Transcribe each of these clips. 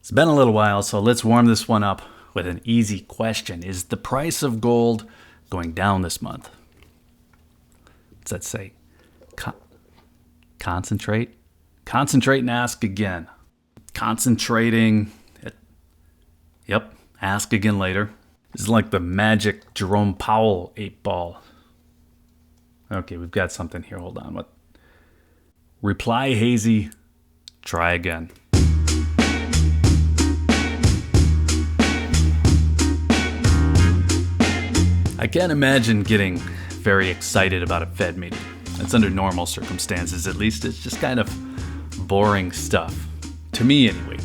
It's been a little while, so let's warm this one up with an easy question. Is the price of gold going down this month? What's that say? Concentrate? Concentrate and ask again. Concentrating. Yep, ask again later. This is like the magic Jerome Powell 8-ball. Okay, we've got something here. Hold on. What? Reply hazy. Try again. I can't imagine getting very excited about a Fed meeting. That's under normal circumstances, at least. It's just kind of boring stuff. To me, anyway.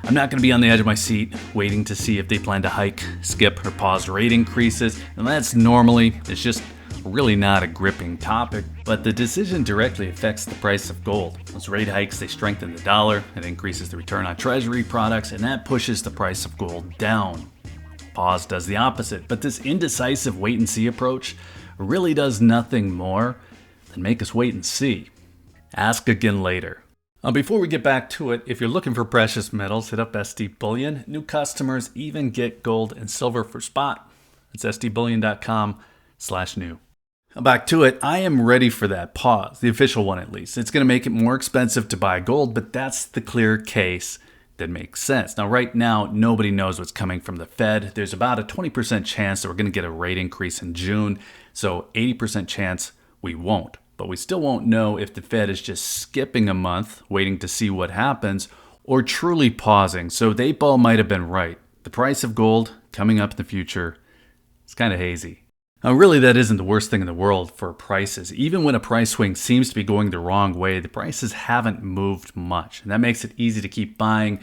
I'm not going to be on the edge of my seat waiting to see if they plan to hike, skip, or pause rate increases. And that's normally, it's just really not a gripping topic. But the decision directly affects the price of gold. Those rate hikes, they strengthen the dollar, it increases the return on treasury products, and that pushes the price of gold down. Pause does the opposite, but this indecisive wait-and-see approach really does nothing more than make us wait and see. Ask again later. Before we get back to it, if you're looking for precious metals, hit up SD Bullion. New customers even get gold and silver for spot. It's sdbullion.com/new. Back to it, I am ready for that pause, the official one at least. It's going to make it more expensive to buy gold, but that's the clear case that makes sense. Now, right now, nobody knows what's coming from the Fed. There's about a 20% chance that we're going to get a rate increase in June, so 80% chance we won't. But we still won't know if the Fed is just skipping a month, waiting to see what happens, or truly pausing. So the 8-ball might have been right. The price of gold coming up in the future is kind of hazy. Now, really, that isn't the worst thing in the world for prices. Even when a price swing seems to be going the wrong way, the prices haven't moved much. And that makes it easy to keep buying.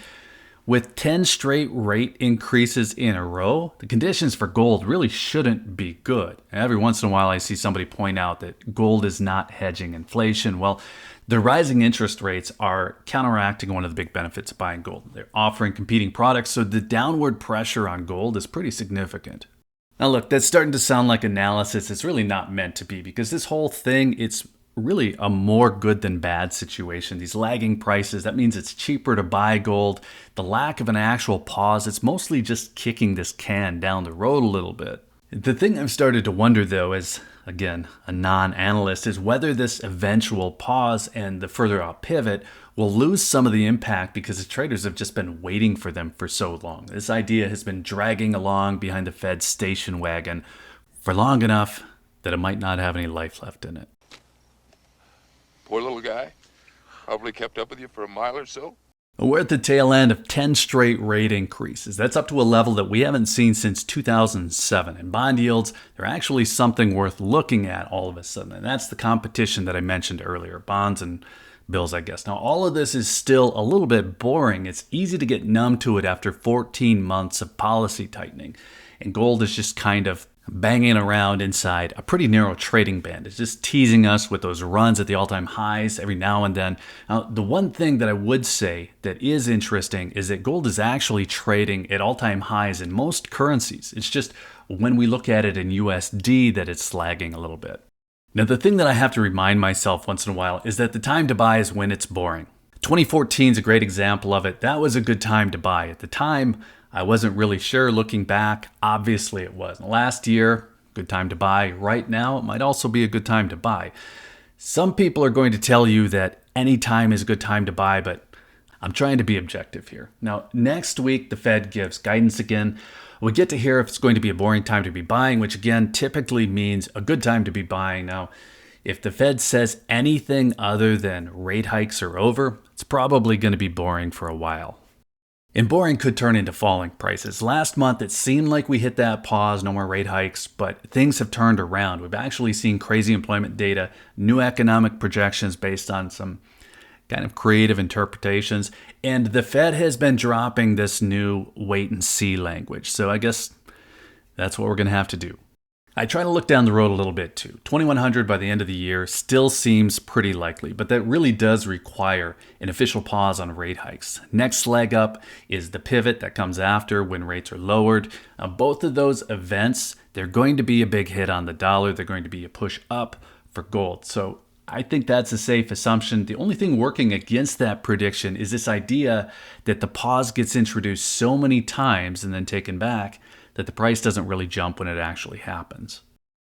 With 10 straight rate increases in a row, the conditions for gold really shouldn't be good. Every once in a while, I see somebody point out that gold is not hedging inflation. Well, the rising interest rates are counteracting one of the big benefits of buying gold. They're offering competing products, so the downward pressure on gold is pretty significant. Now look, that's starting to sound like analysis. It's really not meant to be, because this whole thing, it's really a more good than bad situation. These lagging prices, that means it's cheaper to buy gold. The lack of an actual pause, it's mostly just kicking this can down the road a little bit. The thing I've started to wonder though, as again, a non-analyst, is whether this eventual pause and the further out pivot will lose some of the impact because the traders have just been waiting for them for so long. This idea has been dragging along behind the Fed's station wagon for long enough that it might not have any life left in it. Poor little guy. Probably kept up with you for a mile or so. We're at the tail end of 10 straight rate increases. That's up to a level that we haven't seen since 2007. And bond yields, they're actually something worth looking at all of a sudden. And that's the competition that I mentioned earlier, bonds and bills, I guess. Now, all of this is still a little bit boring. It's easy to get numb to it after 14 months of policy tightening. And gold is just kind of banging around inside a pretty narrow trading band. It's just teasing us with those runs at the all-time highs every now and then. Now, the one thing that I would say that is interesting is that gold is actually trading at all-time highs in most currencies. It's just when we look at it in USD that it's lagging a little bit. Now, the thing that I have to remind myself once in a while is that the time to buy is when it's boring. 2014 is a great example of it. That was a good time to buy. At the time, I wasn't really sure. Looking back, obviously it was. Last year, good time to buy. Right now, it might also be a good time to buy. Some people are going to tell you that any time is a good time to buy, but I'm trying to be objective here. Now, next week, the Fed gives guidance again. We get to hear if it's going to be a boring time to be buying, which again typically means a good time to be buying. Now, if the Fed says anything other than rate hikes are over, it's probably going to be boring for a while. And boring could turn into falling prices. Last month, it seemed like we hit that pause, no more rate hikes, but things have turned around. We've actually seen crazy employment data, new economic projections based on some kind of creative interpretations, and the Fed has been dropping this new wait and see language. So I guess that's what we're going to have to do. I try to look down the road a little bit too. 2100 by the end of the year still seems pretty likely, but that really does require an official pause on rate hikes. Next leg up is the pivot that comes after when rates are lowered. Both of those events, they're going to be a big hit on the dollar. They're going to be a push up for gold. So I think that's a safe assumption. The only thing working against that prediction is this idea that the pause gets introduced so many times and then taken back that the price doesn't really jump when it actually happens.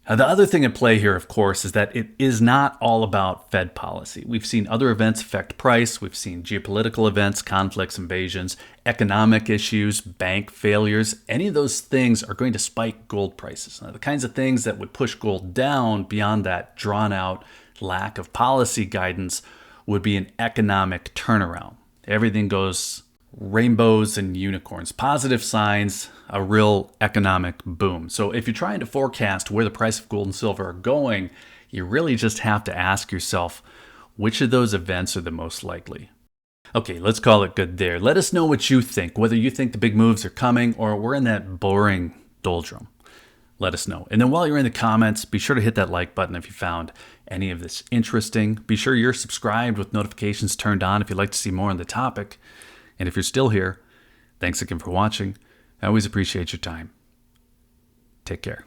Now, the other thing at play here, of course, is that it is not all about Fed policy. We've seen other events affect price. We've seen geopolitical events, conflicts, invasions, economic issues, bank failures. Any of those things are going to spike gold prices. Now, the kinds of things that would push gold down beyond that drawn out lack of policy guidance would be an economic turnaround. Everything goes rainbows and unicorns, positive signs, a real economic boom. So if you're trying to forecast where the price of gold and silver are going, you really just have to ask yourself, which of those events are the most likely? Okay, let's call it good there. Let us know what you think, whether you think the big moves are coming or we're in that boring doldrum. Let us know. And then while you're in the comments, be sure to hit that like button if you found any of this interesting. Be sure you're subscribed with notifications turned on if you'd like to see more on the topic. And if you're still here, thanks again for watching. I always appreciate your time. Take care.